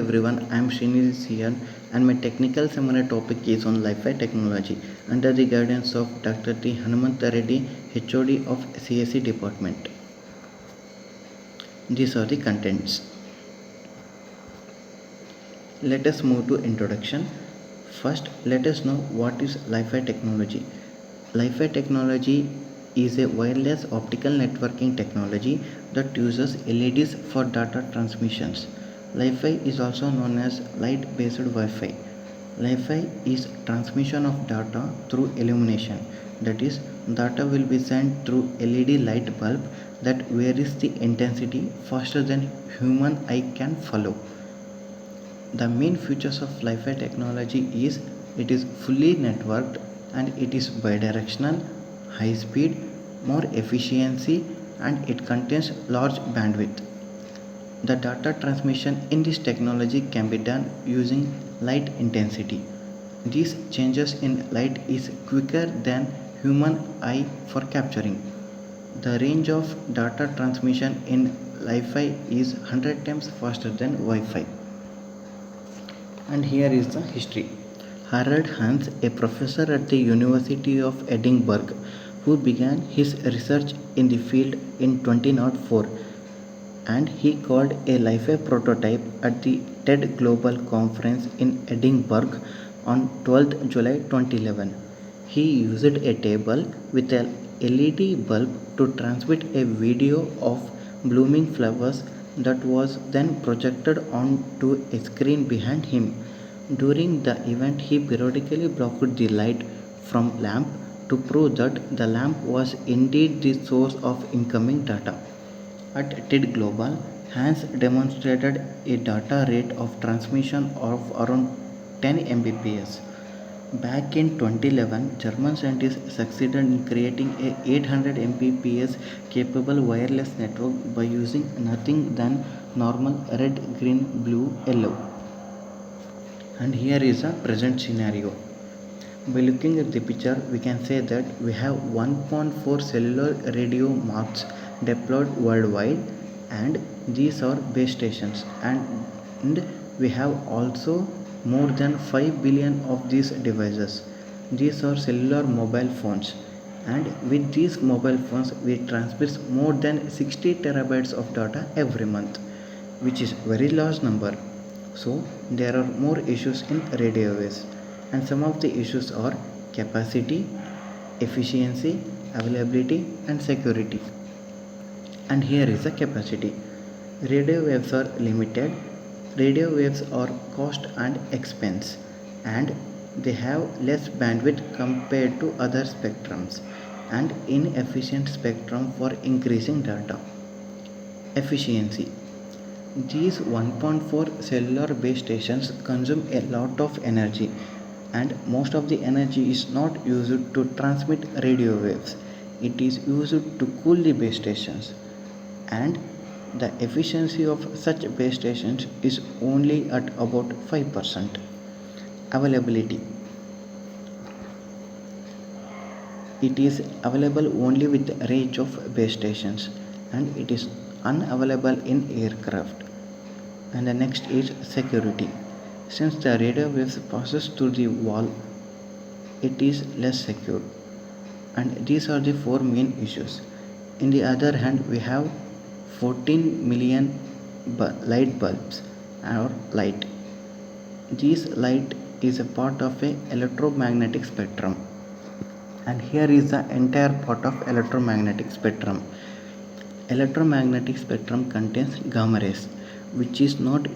everyone, I am Srinidhi here and my technical seminar topic is on Wi-Fi technology under the guidance of Dr. T. Hanumanta Reddy, HOD of CSE department. These are the contents. Let us move to introduction. First, let us know what is Wi-Fi technology. Wi-Fi technology is a wireless optical networking technology that uses LEDs for data transmissions. Wi-Fi is also known as light-based Wi-Fi. Wi-Fi is transmission of data through illumination. That is, data will be sent through LED light bulb that varies the intensity faster than human eye can follow. The main features of Wi-Fi technology is it is fully networked and it is bidirectional, high speed, more efficiency, and it contains large bandwidth. The data transmission in this technology can be done using light intensity. These changes in light is quicker than human eye for capturing. The range of data transmission in Wi-Fi is 100 times faster than Wi-Fi. And here is the history. Harald Hans, a professor at the University of Edinburgh, who began his research in the field in 2004, and he called a Wi-Fi prototype at the TED Global Conference in Edinburgh on 12th July 2011. He used a table with a LED bulb to transmit a video of blooming flowers that was then projected onto a screen behind him. During the event, he periodically blocked the light from lamp to prove that the lamp was indeed the source of incoming data. At TED Global, Hans demonstrated a data rate of transmission of around 10 Mbps. Back in 2011, German scientists succeeded in creating a 800 Mbps capable wireless network by using nothing than normal red, green, blue, yellow. And here is a present scenario. By looking at the picture, we can say that we have 1.4 cellular radio marks deployed worldwide, and these are base stations, and we have also more than 5 billion of these devices. These are cellular mobile phones, and with these mobile phones we transmit more than 60 terabytes of data every month, which is very large number. So there are more issues in radio waves, and some of the issues are capacity, efficiency, availability, and security. And here is the capacity. Radio waves are limited. Radio waves are cost and expense, and they have less bandwidth compared to other spectrums, and inefficient spectrum for increasing data. Efficiency. These 1.4 cellular base stations consume a lot of energy, and most of the energy is not used to transmit radio waves. It is used to cool the base stations, and the efficiency of such base stations is only at about 5%. Availability. It is available only with range of base stations, and it is unavailable in aircraft. And the next is security. Since the radio waves passes through the wall, it is less secure. And these are the four main issues. In the other hand, we have 14 million light bulbs or light. This light is a part of a electromagnetic spectrum, and here is the entire part of electromagnetic spectrum. Electromagnetic spectrum contains gamma rays, which is not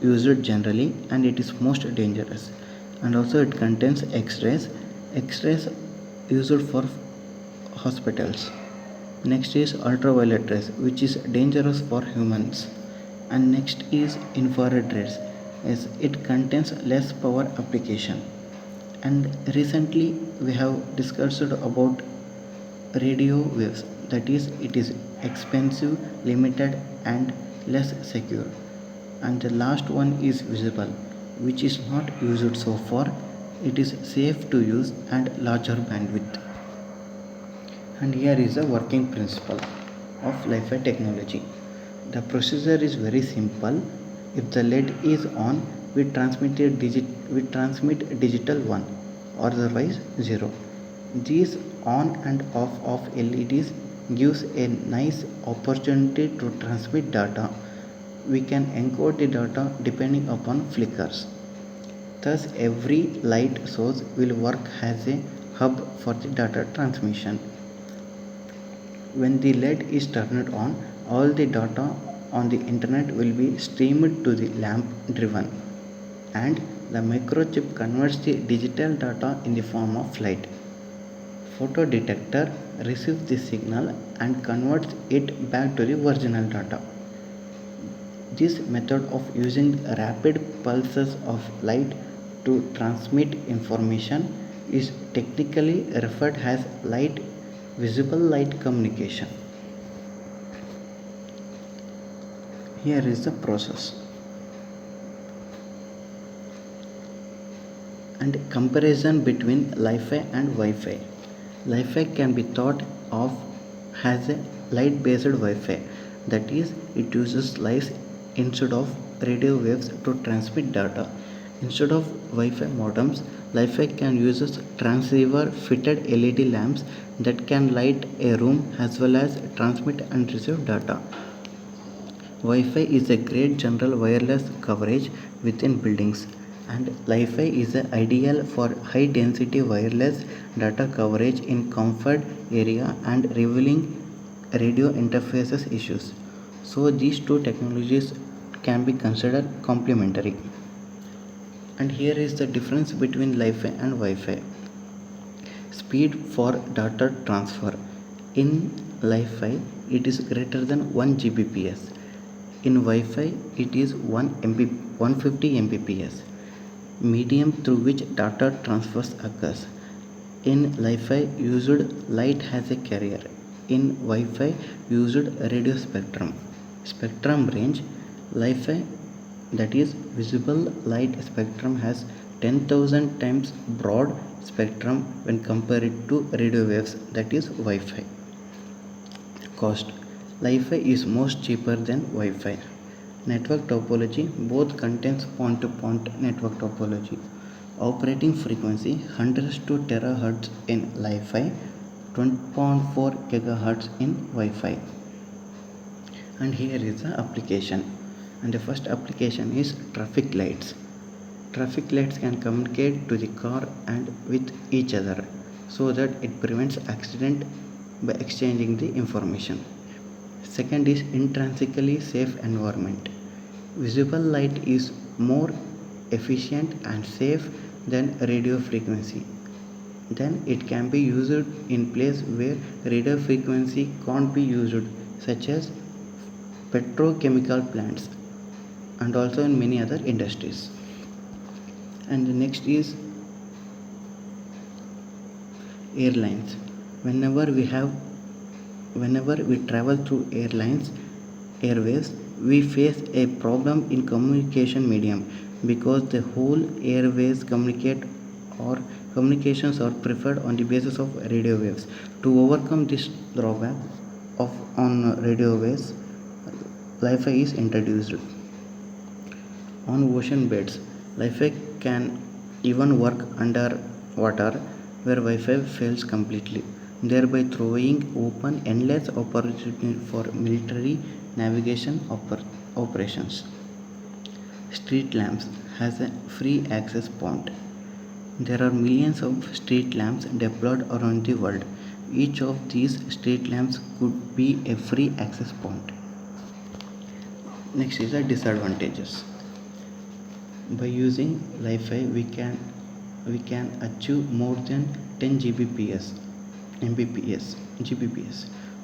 used generally, and it is most dangerous. And also it contains X-rays. X-rays used for hospitals. Next is ultraviolet rays, which is dangerous for humans. And next is infrared rays, as it contains less power application. And recently we have discussed about radio waves, that is, it is expensive, limited, and less secure. And the last one is visible, which is not used so far. It is safe to use and larger bandwidth. And here is the working principle of Wi-Fi technology. The procedure is very simple. If the LED is on, we transmit digital 1, or otherwise 0. These on and off of LEDs gives a nice opportunity to transmit data. We can encode the data depending upon flickers. Thus, every light source will work as a hub for the data transmission. When the LED is turned on, all the data on the internet will be streamed to the lamp driven, and the microchip converts the digital data in the form of light. Photodetector receives the signal and converts it back to the original data. This method of using rapid pulses of light to transmit information is technically referred as visible light communication. Here is the process. And comparison between Li-Fi and Wi-Fi. Li-Fi can be thought of as a light-based Wi-Fi, that is, it uses light instead of radio waves to transmit data. Instead of Wi-Fi modems, Li-Fi can use transceiver-fitted LED lamps that can light a room as well as transmit and receive data. Wi-Fi is a great general wireless coverage within buildings, and Li-Fi is ideal for high density wireless data coverage in comfort area and revealing radio interfaces issues. So these two technologies can be considered complementary. And here is the difference between Li-Fi and Wi-Fi. Speed for data transfer. In Li-Fi, it is greater than 1 Gbps. In Wi-Fi, it is 150 Mbps, medium through which data transfers occurs. In Li-Fi, used light as a carrier. In Wi-Fi, used radio spectrum. Spectrum range. Li-Fi, that is visible light spectrum, has 10,000 times broad spectrum when compared to radio waves, that is Wi-Fi. Cost. Li-Fi is most cheaper than Wi-Fi. Network topology. Both contains point-to-point network topology. Operating frequency 100 to terahertz in Li-Fi, 20.4 gigahertz in Wi-Fi. And here is the application. And the first application is traffic lights. Traffic lights can communicate to the car and with each other so that it prevents accident by exchanging the information. Second is intrinsically safe environment. Visible light is more efficient and safe than radio frequency. Then it can be used in place where radio frequency can't be used, such as petrochemical plants and also in many other industries. And the next is airlines. Whenever we travel through airways, we face a problem in communication medium because the whole airways communications are preferred on the basis of radio waves. To overcome this drawback on radio waves, Li-Fi is introduced. On ocean beds, Li-Fi can even work under water where Wi-Fi fails completely, thereby throwing open endless opportunity for military navigation operations. Street lamps has a free access point. There are millions of street lamps deployed around the world. Each of these street lamps could be a free access point. Next is the disadvantages. By using Li-Fi, we can achieve more than 10 Gbps,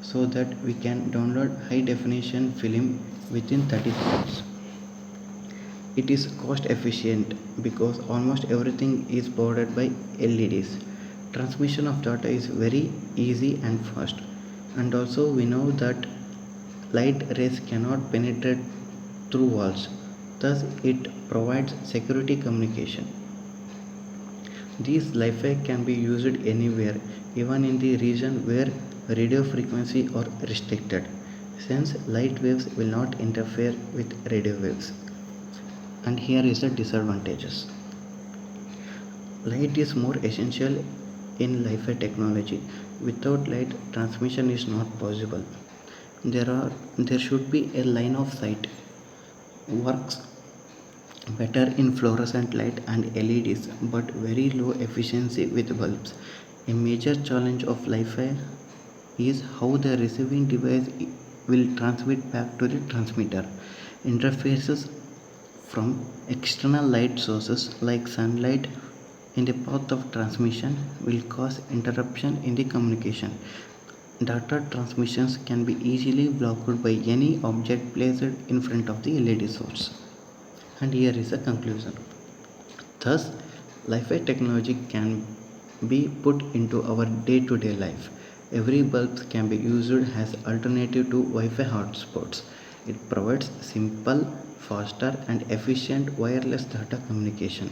so that we can download high definition film within 30 seconds. It is cost efficient because almost everything is powered by LEDs. Transmission of data is very easy and fast, and also we know that light rays cannot penetrate through walls, thus it provides security communication. These Li-Fi can be used anywhere, even in the region where radio frequency are restricted, since light waves will not interfere with radio waves. and here is the disadvantages. Light is more essential in Wi-Fi technology. Without light, transmission is not possible. There should be a line of sight. Works better in fluorescent light and LEDs, but very low efficiency with bulbs. A major challenge of Wi-Fi is how the receiving device will transmit back to the transmitter. Interfaces from external light sources like sunlight in the path of transmission will cause interruption in the communication. Data transmissions can be easily blocked by any object placed in front of the LED source. And here is a conclusion. Thus, Wi-Fi technology can be put into our day-to-day life. Every bulb can be used as alternative to Wi-Fi hotspots. It provides simple, faster and efficient wireless data communication.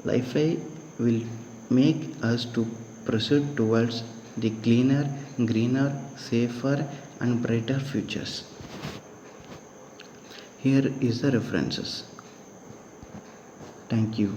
Wi-Fi will make us to proceed towards the cleaner, greener, safer and brighter futures. Here is the references. Thank you.